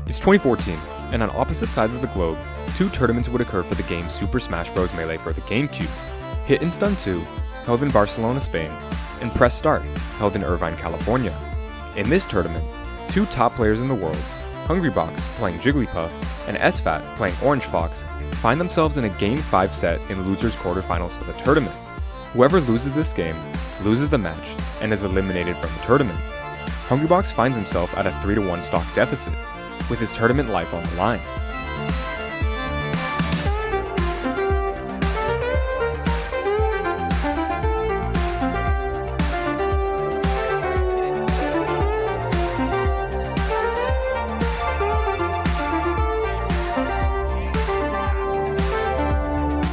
It's 2014, and on opposite sides of the globe, two tournaments would occur for the game Super Smash Bros. Melee for the GameCube. Hit and Stun 2, held in Barcelona, Spain, and Press Start, held in Irvine, California. In this tournament, two top players in the world, Hungrybox playing Jigglypuff and SFAT playing Orange Fox, find themselves in a Game 5 set in losers quarterfinals of the tournament. Whoever loses this game loses the match and is eliminated from the tournament. Hungrybox finds himself at a 3-1 stock deficit, with his tournament life on the line.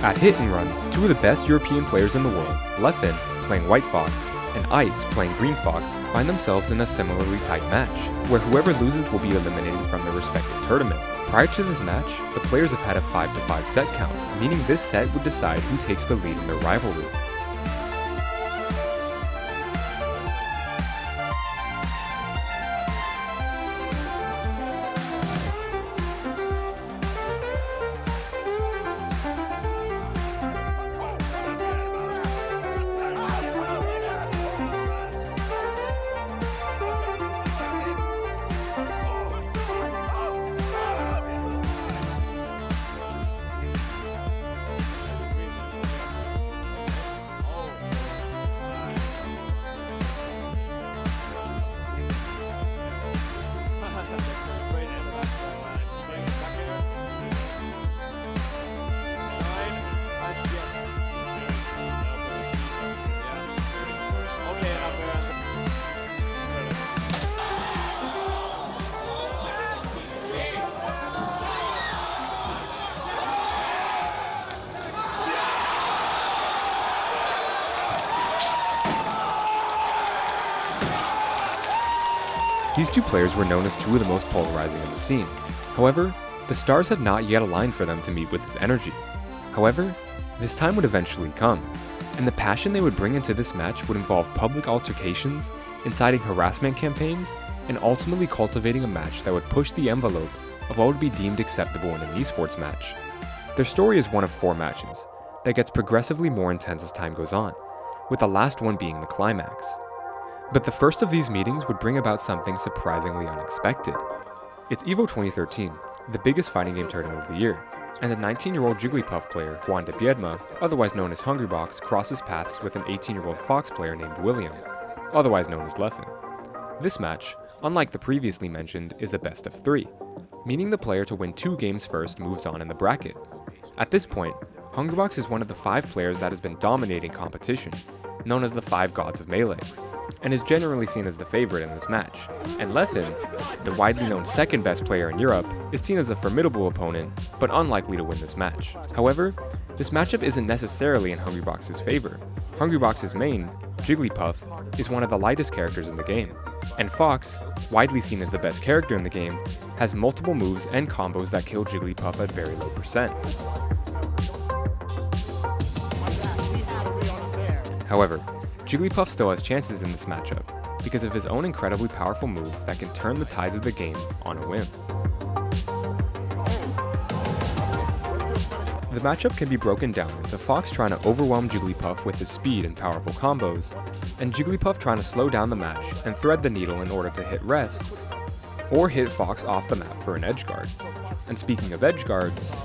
At Hit and Run, two of the best European players in the world, Leffen playing White Fox and Ice playing Green Fox, find themselves in a similarly tight match, where whoever loses will be eliminated from their respective tournament. Prior to this match, the players have had a 5-5 set count, meaning this set would decide who takes the lead in their rivalry. These two players were known as two of the most polarizing in the scene. However, the stars had not yet aligned for them to meet with this energy. However, this time would eventually come, and the passion they would bring into this match would involve public altercations, inciting harassment campaigns, and ultimately cultivating a match that would push the envelope of what would be deemed acceptable in an esports match. Their story is one of 4 matches that gets progressively more intense as time goes on, with the last one being the climax. But the first of these meetings would bring about something surprisingly unexpected. It's EVO 2013, the biggest fighting game tournament of the year, and the 19-year-old Jigglypuff player, Juan de Piedma, otherwise known as Hungrybox, crosses paths with an 18-year-old Fox player named William, otherwise known as Leffen. This match, unlike the previously mentioned, is a best of 3, meaning the player to win 2 games first moves on in the bracket. At this point, Hungrybox is one of the 5 players that has been dominating competition, known as the 5 Gods of Melee, and is generally seen as the favorite in this match. And Leffen, the widely known second best player in Europe, is seen as a formidable opponent, but unlikely to win this match. However, this matchup isn't necessarily in Hungrybox's favor. Hungrybox's main, Jigglypuff, is one of the lightest characters in the game, and Fox, widely seen as the best character in the game, has multiple moves and combos that kill Jigglypuff at very low percent. However, Jigglypuff still has chances in this matchup because of his own incredibly powerful move that can turn the tides of the game on a whim. The matchup can be broken down into Fox trying to overwhelm Jigglypuff with his speed and powerful combos, and Jigglypuff trying to slow down the match and thread the needle in order to hit rest, or hit Fox off the map for an edge guard. And speaking of edge guards,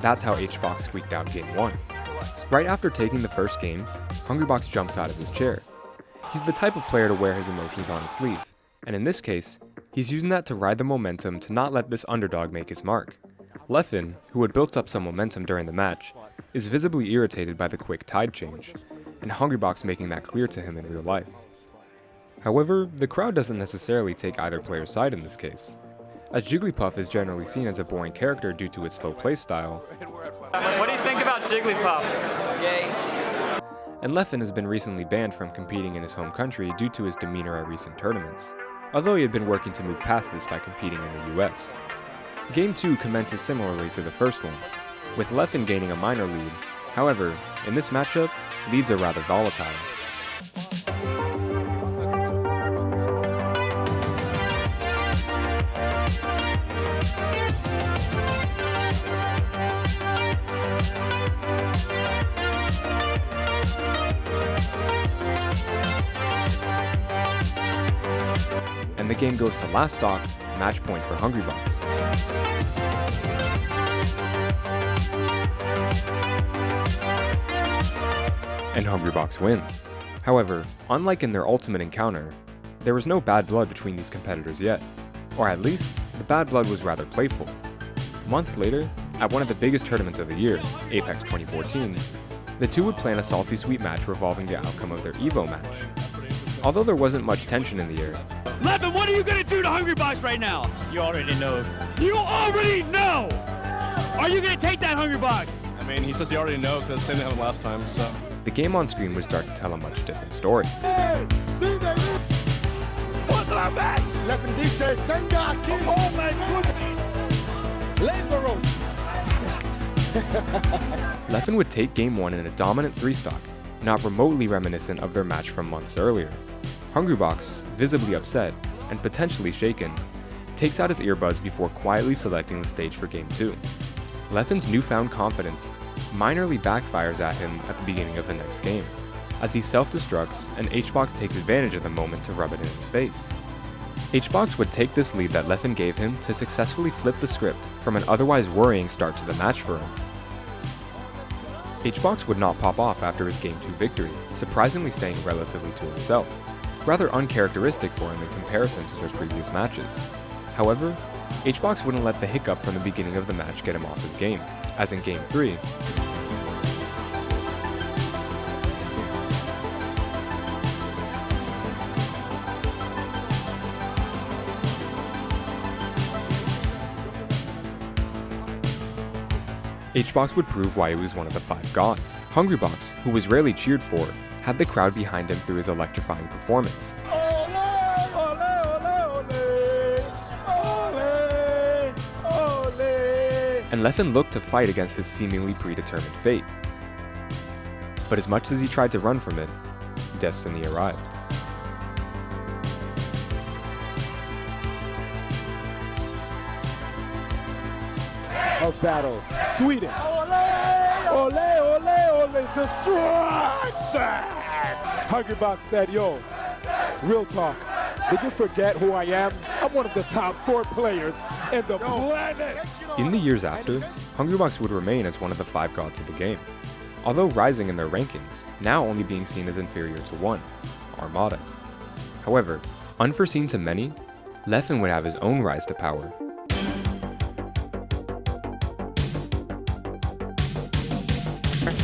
that's how Hbox squeaked out Game 1. Right after taking the first game, Hungrybox jumps out of his chair. He's the type of player to wear his emotions on his sleeve, and in this case, he's using that to ride the momentum to not let this underdog make his mark. Leffen, who had built up some momentum during the match, is visibly irritated by the quick tide change, and Hungrybox making that clear to him in real life. However, the crowd doesn't necessarily take either player's side in this case, as Jigglypuff is generally seen as a boring character due to its slow playstyle. What do you think about Jigglypuff? Yay. And Leffen has been recently banned from competing in his home country due to his demeanor at recent tournaments, although he had been working to move past this by competing in the US. Game 2 commences similarly to the first one, with Leffen gaining a minor lead. However, in this matchup, leads are rather volatile. and the game goes to last stock, match point for Hungrybox. And Hungrybox wins. However, unlike in their ultimate encounter, there was no bad blood between these competitors yet. Or at least, the bad blood was rather playful. Months later, at one of the biggest tournaments of the year, Apex 2014, the two would plan a salty sweet match revolving the outcome of their EVO match. Although there wasn't much tension in the air. Leffen, what are you gonna do to Hungrybox right now? You already know. You already know! Are you gonna take that Hungrybox? I mean, he says he already know because same thing happened last time, so. The game on screen would start to tell a much different story. Hey, speed baby. Leffen dice, tenga aquí. Oh my goodness! Laser roast! Leffen would take Game 1 in a dominant 3-stock, not remotely reminiscent of their match from months earlier. Hungrybox, visibly upset and potentially shaken, takes out his earbuds before quietly selecting the stage for Game 2. Leffen's newfound confidence minorly backfires at him at the beginning of the next game, as he self-destructs and HBox takes advantage of the moment to rub it in his face. HBox would take this lead that Leffen gave him to successfully flip the script from an otherwise worrying start to the match for him. HBox would not pop off after his Game 2 victory, surprisingly staying relatively to himself, rather uncharacteristic for him in comparison to their previous matches. However, HBox wouldn't let the hiccup from the beginning of the match get him off his game, as in Game 3, HBox would prove why he was one of the 5 gods. Hungrybox, who was rarely cheered for, had the crowd behind him through his electrifying performance. And Leffen looked to fight against his seemingly predetermined fate. But as much as he tried to run from it, destiny arrived. Of battles, Sweden. Ole, ole, ole, destruction! Hungrybox said, yo, real talk, did you forget who I am? I'm one of the top 4 players in the planet! In the years after, Hungrybox would remain as one of the 5 gods of the game, although rising in their rankings, now only being seen as inferior to one, Armada. However, unforeseen to many, Leffen would have his own rise to power.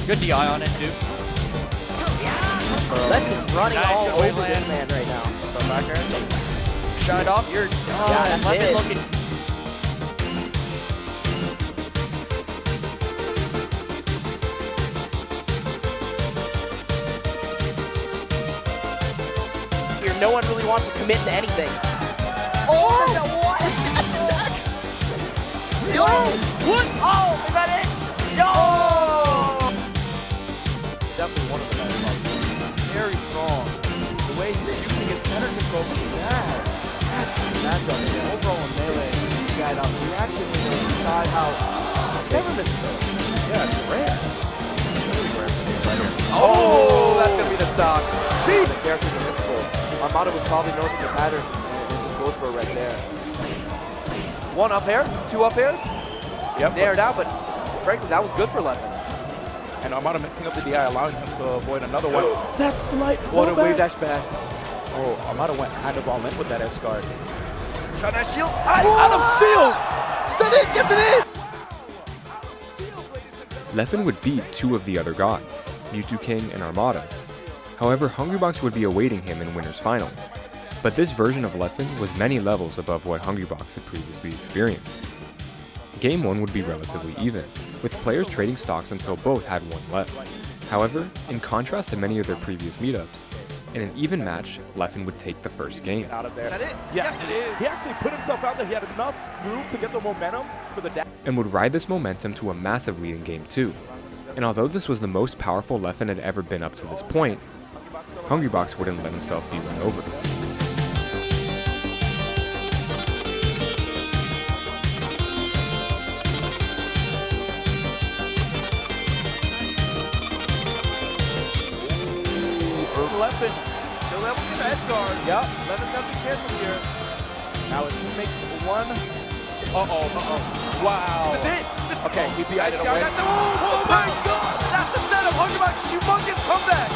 Good DI on it, dude. Leffen's running Nice, all good over wave this land. man right now. Come back here. Shut it off. You're Yeah, that's Leffen it. looking. Here, no one really wants to commit to anything. Oh! What? Yo! What? Oh, is that it? Yo! Definitely one of the best buffs. Very strong. The way he's using his center control from that. That's on it. Overall in melee, this guy out. Reaction window inside out. Never misses it. Yeah, it's rare. Really rare for me right here. Oh, that's gonna be the stock. The character's invincible. Armada was probably noticing the pattern and it just goes for it right there. 1 up air, 2 up airs. Yep. Nared out, but frankly, that was good for Leffen. And Armada mixing up the DI, allowing him to avoid another one. That's slight. What a wave dash back. Oh, Armada went kind of all in with that edge guard. Shot that shield. Out of shield! Is that it? Yes, it is! Leffen would beat 2 of the other gods, Mewtwo King and Armada. However, Hungrybox would be awaiting him in Winners Finals. But this version of Leffen was many levels above what Hungrybox had previously experienced. Game 1 would be relatively even, with players trading stocks until both had 1 left. However, in contrast to many of their previous meetups, in an even match, Leffen would take the first game. Out of there. Is that it? Yes, it is. He actually put himself out there. He had enough room to get the momentum for the dash. And would ride this momentum to a massive lead in Game 2. And although this was the most powerful Leffen had ever been up to this point, Hungrybox wouldn't let himself be run over. Leffen. Still able to get the edge guard. Yep. Leffen's got to be careful here. Now it's makes one. Uh-oh. Wow. This is it. This Okay, he beat it away. Oh my God! That's the setup. Hungrybox, humongous comeback.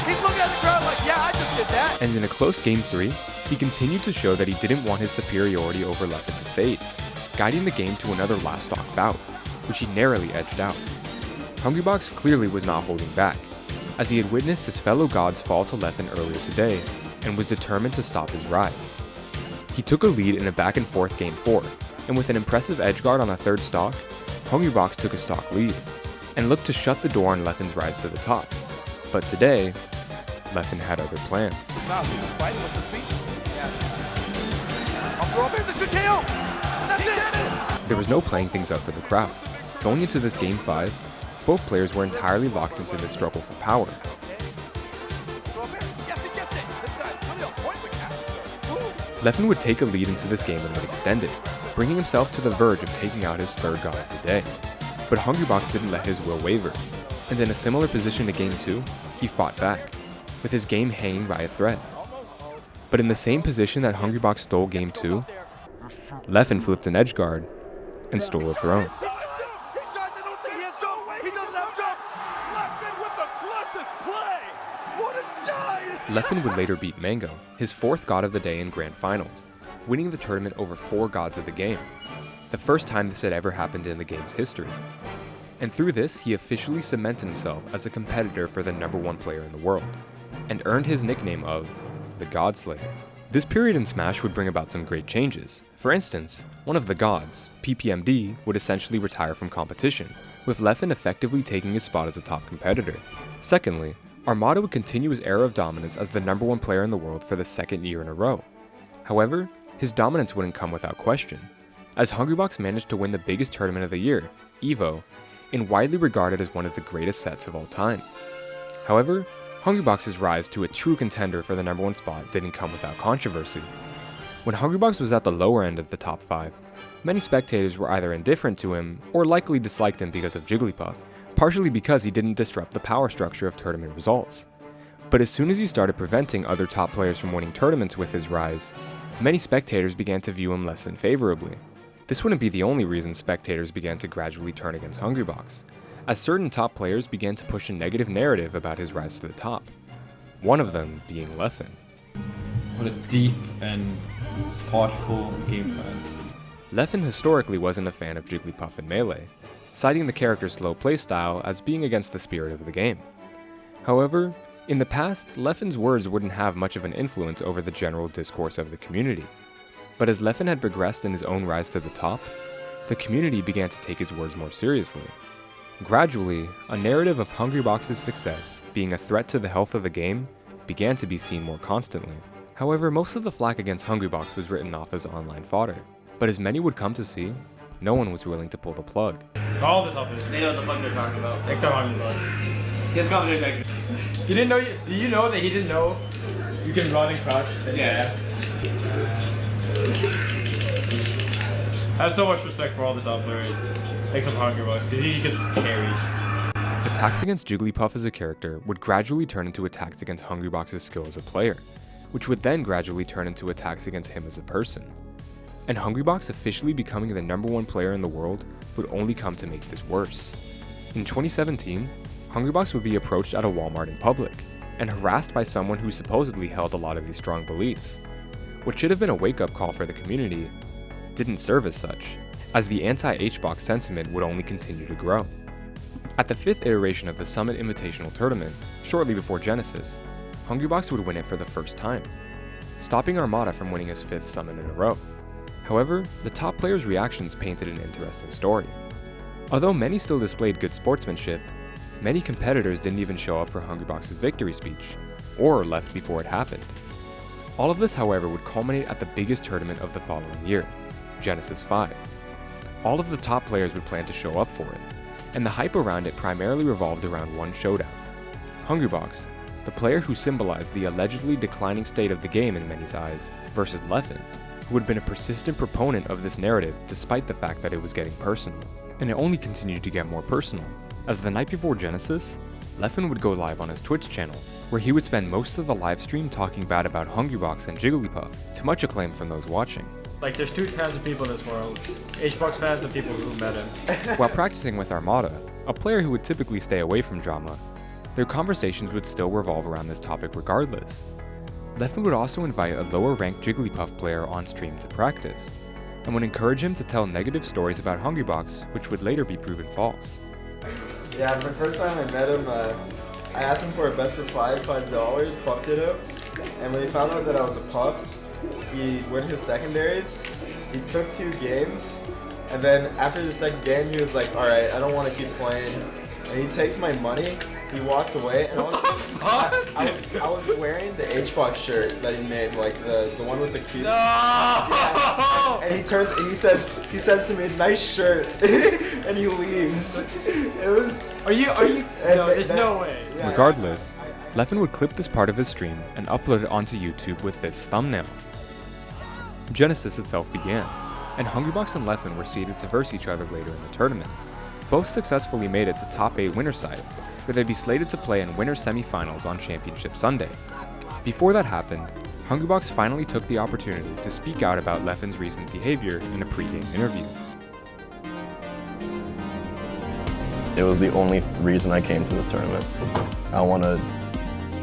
He's looking at the crowd like, yeah, I just did that. And in a close Game 3, he continued to show that he didn't want his superiority over Leffen to fade, guiding the game to another last stock bout, which he narrowly edged out. Hungrybox clearly was not holding back, as he had witnessed his fellow gods fall to Leffen earlier today and was determined to stop his rise. He took a lead in a back and forth Game 4, and with an impressive edgeguard on a third stock, Hungrybox took a stock lead, and looked to shut the door on Leffen's rise to the top. But today, Leffen had other plans. Wow, he was fighting with his feet. Yeah. I'll throw up in this good KO. That's it. There was no playing things out for the crowd. Going into this Game 5, both players were entirely locked into this struggle for power. Throw up in. Yes, he gets it. This guy's really on point with that. Leffen would take a lead into this game and would extend it, bringing himself to the verge of taking out his third god of the day. But Hungrybox didn't let his will waver, and in a similar position to Game 2, he fought back, with his game hanging by a thread. But in the same position that Hungrybox stole Game 2, Leffen flipped an edgeguard and stole a throne. He shines, I don't think he has jumps. He doesn't have jumps. Leffen with the clutchest play. What a shine. Leffen would later beat Mango, his fourth god of the day in Grand Finals, winning the tournament over 4 gods of the game, the first time this had ever happened in the game's history. And through this, he officially cemented himself as a competitor for the #1 player in the world, and earned his nickname of the God Slayer. This period in Smash would bring about some great changes. For instance, one of the gods, PPMD, would essentially retire from competition, with Leffen effectively taking his spot as a top competitor. Secondly, Armada would continue his era of dominance as the #1 player in the world for the second year in a row. However, his dominance wouldn't come without question, as Hungrybox managed to win the biggest tournament of the year, EVO, and widely regarded as one of the greatest sets of all time. However, Hungrybox's rise to a true contender for the #1 spot didn't come without controversy. When Hungrybox was at the lower end of the top 5, many spectators were either indifferent to him or likely disliked him because of Jigglypuff, partially because he didn't disrupt the power structure of tournament results. But as soon as he started preventing other top players from winning tournaments with his rise, many spectators began to view him less than favorably. This wouldn't be the only reason spectators began to gradually turn against Hungrybox, as certain top players began to push a negative narrative about his rise to the top, one of them being Leffen. What a deep and thoughtful game plan. Leffen historically wasn't a fan of Jigglypuff in Melee, citing the character's slow playstyle as being against the spirit of the game. However, in the past, Leffen's words wouldn't have much of an influence over the general discourse of the community. But as Leffen had progressed in his own rise to the top, the community began to take his words more seriously. Gradually, a narrative of Hungrybox's success being a threat to the health of the game began to be seen more constantly. However, most of the flack against Hungrybox was written off as online fodder, but as many would come to see, no one was willing to pull the plug. All the top They know what the fuck they're talking about. Except Hungrybox. He has confidence. You didn't know? Do you know that he didn't know you can run and crouch? Yeah. I have so much respect for all the top players, except Hungrybox, because he gets carried. Attacks against Jigglypuff as a character would gradually turn into attacks against Hungrybox's skill as a player, which would then gradually turn into attacks against him as a person. And Hungrybox officially becoming the #1 player in the world would only come to make this worse. In 2017, Hungrybox would be approached at a Walmart in public, and harassed by someone who supposedly held a lot of these strong beliefs. What should have been a wake-up call for the community didn't serve as such, as the anti-HBox sentiment would only continue to grow. At the 5th iteration of the Summit Invitational Tournament, shortly before Genesis, Hungrybox would win it for the first time, stopping Armada from winning his 5th Summit in a row. However, the top players' reactions painted an interesting story. Although many still displayed good sportsmanship, many competitors didn't even show up for Hungrybox's victory speech, or left before it happened. All of this, however, would culminate at the biggest tournament of the following year, Genesis 5. All of the top players would plan to show up for it, and the hype around it primarily revolved around one showdown. Hungrybox, the player who symbolized the allegedly declining state of the game in many's eyes, versus Leffen, who had been a persistent proponent of this narrative despite the fact that it was getting personal. And it only continued to get more personal, as the night before Genesis, Leffen would go live on his Twitch channel, where he would spend most of the live stream talking bad about Hungrybox and Jigglypuff, to much acclaim from those watching. Like, there's two kinds of people in this world. Hbox fans and people who met him. While practicing with Armada, a player who would typically stay away from drama, their conversations would still revolve around this topic regardless. Leffen would also invite a lower-ranked Jigglypuff player on stream to practice, and would encourage him to tell negative stories about Hungrybox, which would later be proven false. Yeah, the first time I met him, I asked him for a best of $5, Puff did it, and when he found out that I was a Puff, he went his secondaries, he took 2 games, and then after the second game he was like, alright, I don't want to keep playing, and he takes my money, he walks away, and I was wearing the Hbox shirt that he made, like the one with the cute. No! Yeah, and he says to me, nice shirt, and he leaves. It was. Are you? No, there's no way. Yeah, Regardless, Leffen would clip this part of his stream and upload it onto YouTube with this thumbnail. Genesis itself began, and Hungrybox and Leffen were seeded to verse each other later in the tournament. Both successfully made it to top 8 winner side, where they'd be slated to play in winner semifinals on Championship Sunday. Before that happened, Hungrybox finally took the opportunity to speak out about Leffen's recent behavior in a pre-game interview. It was the only reason I came to this tournament. I want to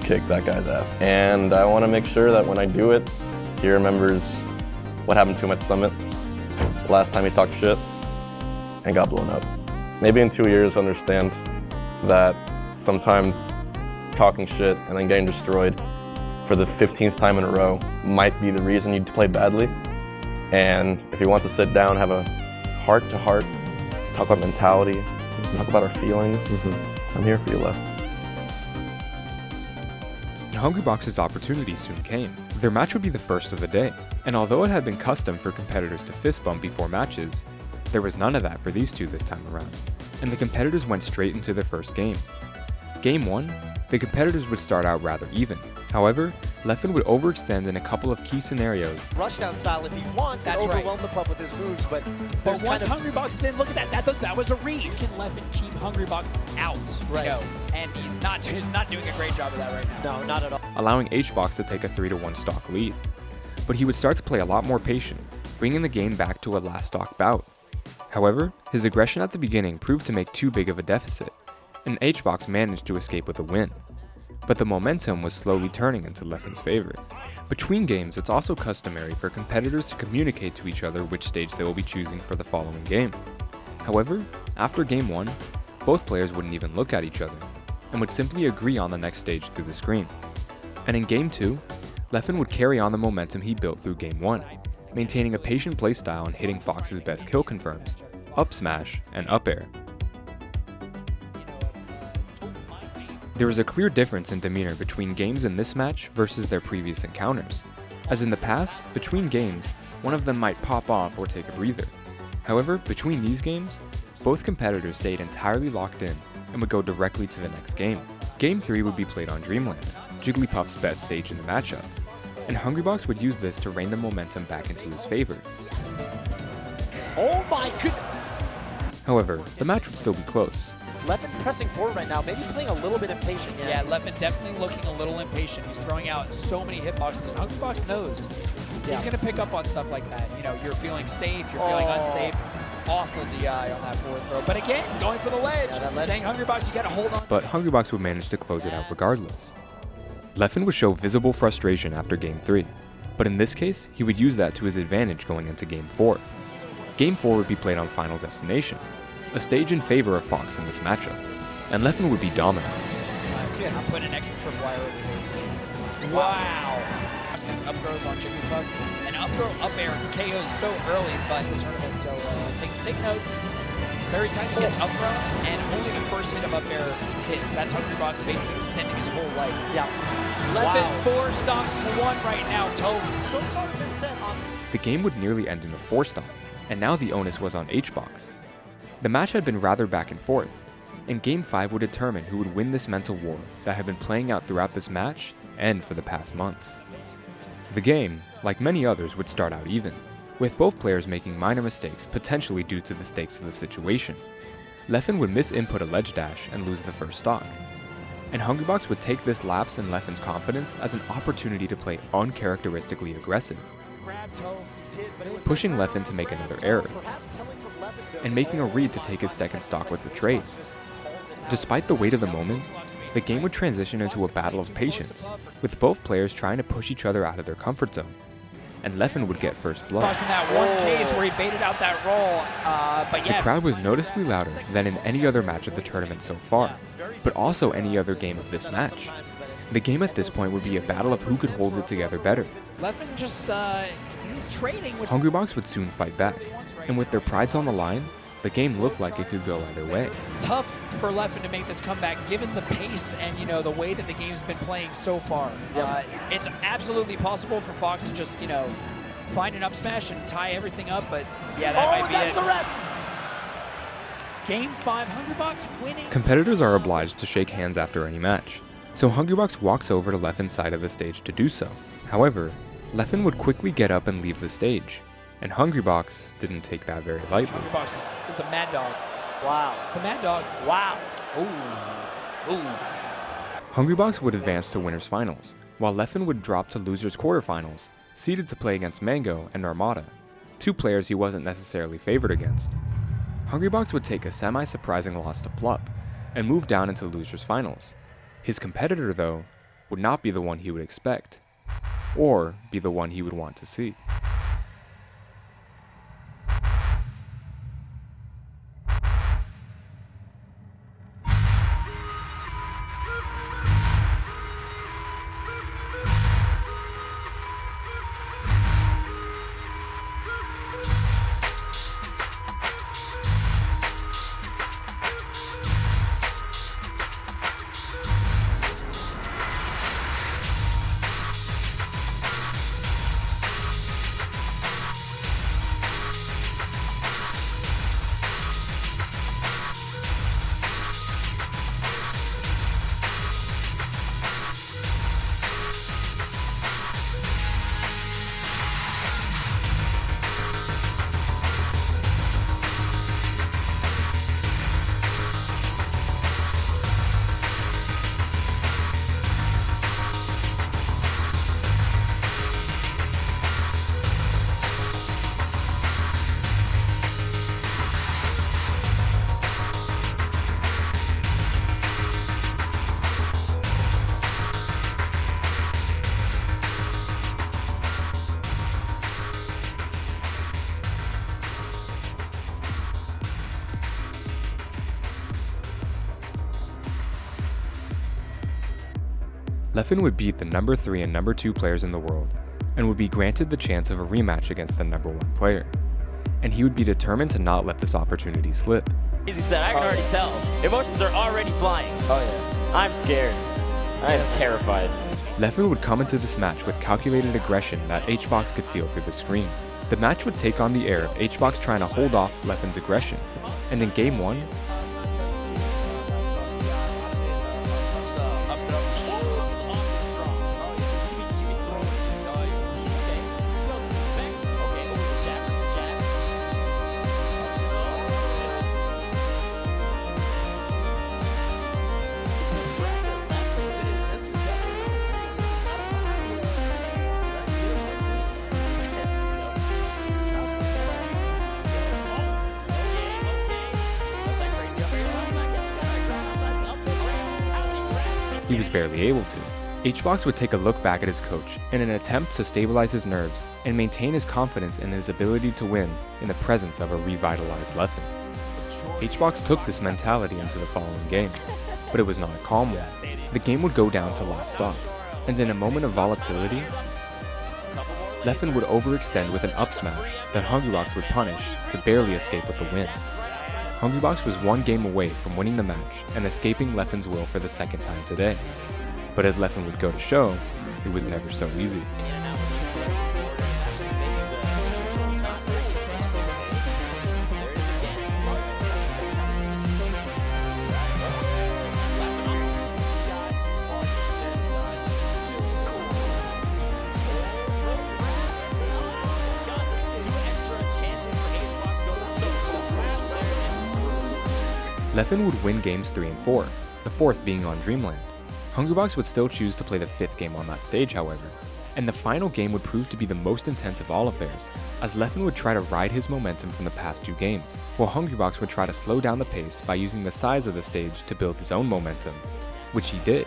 kick that guy's ass. And I want to make sure that when I do it, he remembers what happened to him at Summit, last time he talked shit and got blown up. Maybe in 2 years understand that sometimes talking shit and then getting destroyed for the 15th time in a row might be the reason you played badly. And if you want to sit down, have a heart-to-heart, talk about mentality, talk about our feelings, I'm here for you, Leff. Hungrybox's opportunity soon came. Their match would be the first of the day, and although it had been custom for competitors to fist bump before matches, there was none of that for these two this time around, and the competitors went straight into their first game. Game 1, the competitors would start out rather even. However, Leffen would overextend in a couple of key scenarios. Rushdown style if he wants and overwhelm the Puff with his moves, but once Hungrybox is in, look at that. That was a read. Can Leffen keep Hungrybox out? Right. No, and he's not doing a great job of that right now. No, not at all. Allowing Hbox to take a 3-1 stock lead. But he would start to play a lot more patient, bringing the game back to a last stock bout. However, his aggression at the beginning proved to make too big of a deficit, and Hbox managed to escape with a win. But the momentum was slowly turning into Leffen's favor. Between games, it's also customary for competitors to communicate to each other which stage they will be choosing for the following game. However, after Game 1, both players wouldn't even look at each other, and would simply agree on the next stage through the screen. And in Game 2, Leffen would carry on the momentum he built through Game 1, maintaining a patient playstyle and hitting Fox's best kill confirms, up smash and up air. There was a clear difference in demeanor between games in this match versus their previous encounters. As in the past, between games, one of them might pop off or take a breather. However, between these games, both competitors stayed entirely locked in and would go directly to the next game. Game 3 would be played on Dreamland, Jigglypuff's best stage in the matchup, and Hungrybox would use this to rein the momentum back into his favor. Oh my goodness! However, the match would still be close. Leffen pressing forward right now, maybe playing a little bit impatient. Yeah, Leffen definitely looking a little impatient. He's throwing out so many hitboxes, and Hungrybox knows he's going to pick up on stuff like that. You know, you're feeling safe, you're feeling unsafe. Awful DI on that forward throw. But again, going for the ledge, saying Hungrybox, you got to hold on. But Hungrybox would manage to close it out regardless. Leffen would show visible frustration after Game 3, but in this case, he would use that to his advantage going into Game 4. Game 4 would be played on Final Destination, a stage in favor of Fox in this matchup, and Leffen would be dominant. I'm putting an extra tripwire over here. Wow! Gets up throws on Jigglypuff, and up throw up air KOs so early, but the tournament, so take notes. Every time he gets up throw, and only the first hit of up air hits. That's Hungrybox basically extending his whole life. Yeah. Leffen 4 stocks to 1 right now, Toby. So far this set on. The game would nearly end in a 4-stock, and now the onus was on Hbox. The match had been rather back and forth, and Game 5 would determine who would win this mental war that had been playing out throughout this match and for the past months. The game, like many others, would start out even, with both players making minor mistakes potentially due to the stakes of the situation. Leffen would misinput a ledge dash and lose the first stock, and Hungrybox would take this lapse in Leffen's confidence as an opportunity to play uncharacteristically aggressive, pushing Leffen to make another error, and making a read to take his second stock with the trade. Despite the weight of the moment, the game would transition into a battle of patience, with both players trying to push each other out of their comfort zone, and Leffen would get first blood. In that one case where he baited out that roll, but yeah. The crowd was noticeably louder than in any other match of the tournament so far, but also any other game of this match. The game at this point would be a battle of who could hold it together better. Leffen just, he's trading with... Hungrybox would soon fight back, and with their prides on the line, the game looked like it could go either way. Tough for Leffen to make this comeback, given the pace and, you know, the way that the game's been playing so far. It's absolutely possible for Fox to just, you know, find an up smash and tie everything up, but yeah, that might be it. The rest. Game 5, Hungrybox winning. Competitors are obliged to shake hands after any match, so Hungrybox walks over to Leffen's side of the stage to do so. However, Leffen would quickly get up and leave the stage, and Hungrybox didn't take that very lightly. Hungrybox is a mad dog. Wow. It's a mad dog. Wow. Ooh. Ooh. Hungrybox would advance to winners finals, while Leffen would drop to losers quarterfinals, seeded to play against Mango and Armada, two players he wasn't necessarily favored against. Hungrybox would take a semi-surprising loss to Plup, and move down into losers finals. His competitor, though, would not be the one he would expect, or be the one he would want to see. Leffen would beat the number 3 and number 2 players in the world, and would be granted the chance of a rematch against the number 1 player. And he would be determined to not let this opportunity slip. As he said, I can already tell. Emotions are already flying. Oh yeah. I'm scared. I am terrified. Leffen would come into this match with calculated aggression that HBox could feel through the screen. The match would take on the air of HBox trying to hold off Leffen's aggression, and in Game 1, he was barely able to. HBox would take a look back at his coach in an attempt to stabilize his nerves and maintain his confidence in his ability to win in the presence of a revitalized Leffen. HBox took this mentality into the following game, but it was not a calm one. The game would go down to last stop, and in a moment of volatility, Leffen would overextend with an up smash that Hungrybox would punish to barely escape with the win. Hungrybox was one game away from winning the match and escaping Leffen's will for the second time today. But as Leffen would go to show, it was never so easy. Leffen would win games 3 and 4, the fourth being on Dreamland. Hungrybox would still choose to play the 5th game on that stage, however, and the final game would prove to be the most intense of all of theirs, as Leffen would try to ride his momentum from the past 2 games, while Hungrybox would try to slow down the pace by using the size of the stage to build his own momentum, which he did.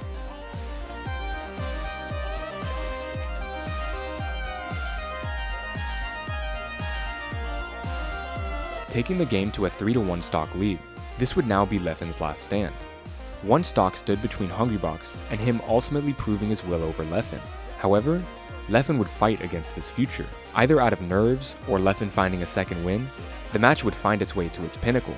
Taking the game to a 3-1 stock lead, this would now be Leffen's last stand. 1 stock stood between Hungrybox and him ultimately proving his will over Leffen. However, Leffen would fight against this future. Either out of nerves or Leffen finding a second win, the match would find its way to its pinnacle.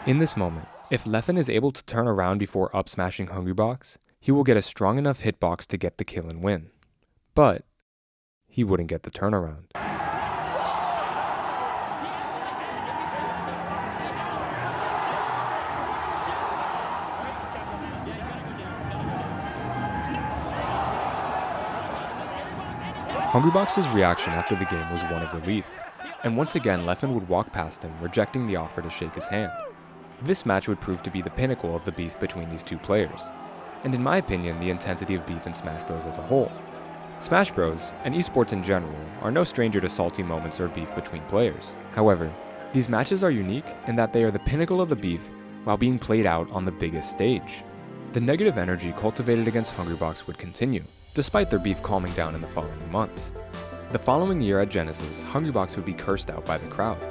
In this moment, if Leffen is able to turn around before up-smashing Hungrybox, he will get a strong enough hitbox to get the kill and win. But he wouldn't get the turnaround. Hungrybox's reaction after the game was one of relief, and once again Leffen would walk past him, rejecting the offer to shake his hand. This match would prove to be the pinnacle of the beef between these 2 players, and in my opinion, the intensity of beef in Smash Bros as a whole. Smash Bros, and esports in general, are no stranger to salty moments or beef between players. However, these matches are unique in that they are the pinnacle of the beef while being played out on the biggest stage. The negative energy cultivated against Hungrybox would continue, despite their beef calming down in the following months. The following year at Genesis, Hungrybox would be cursed out by the crowd,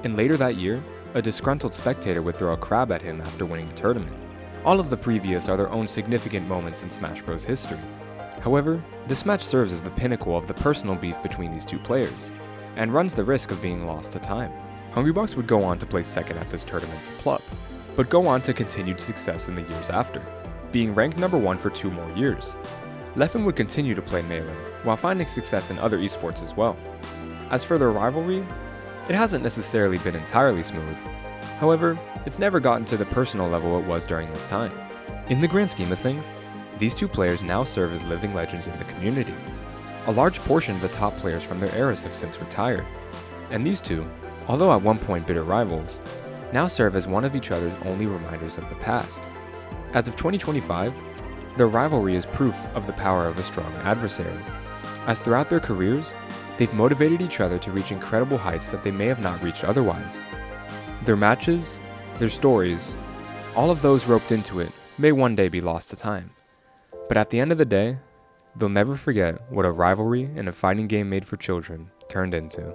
and later that year, a disgruntled spectator would throw a crab at him after winning the tournament. All of the previous are their own significant moments in Smash Bros history. However, this match serves as the pinnacle of the personal beef between these 2 players, and runs the risk of being lost to time. Hungrybox would go on to place second at this tournament to Plup, but go on to continued success in the years after, being ranked number 1 for 2 more years. Leffen would continue to play Melee, while finding success in other esports as well. As for their rivalry, it hasn't necessarily been entirely smooth. However, it's never gotten to the personal level it was during this time. In the grand scheme of things, these 2 players now serve as living legends in the community. A large portion of the top players from their eras have since retired, and these 2, although at one point bitter rivals, now serve as one of each other's only reminders of the past. As of 2025, their rivalry is proof of the power of a strong adversary, as throughout their careers, they've motivated each other to reach incredible heights that they may have not reached otherwise. Their matches, their stories, all of those roped into it may one day be lost to time. But at the end of the day, they'll never forget what a rivalry in a fighting game made for children turned into.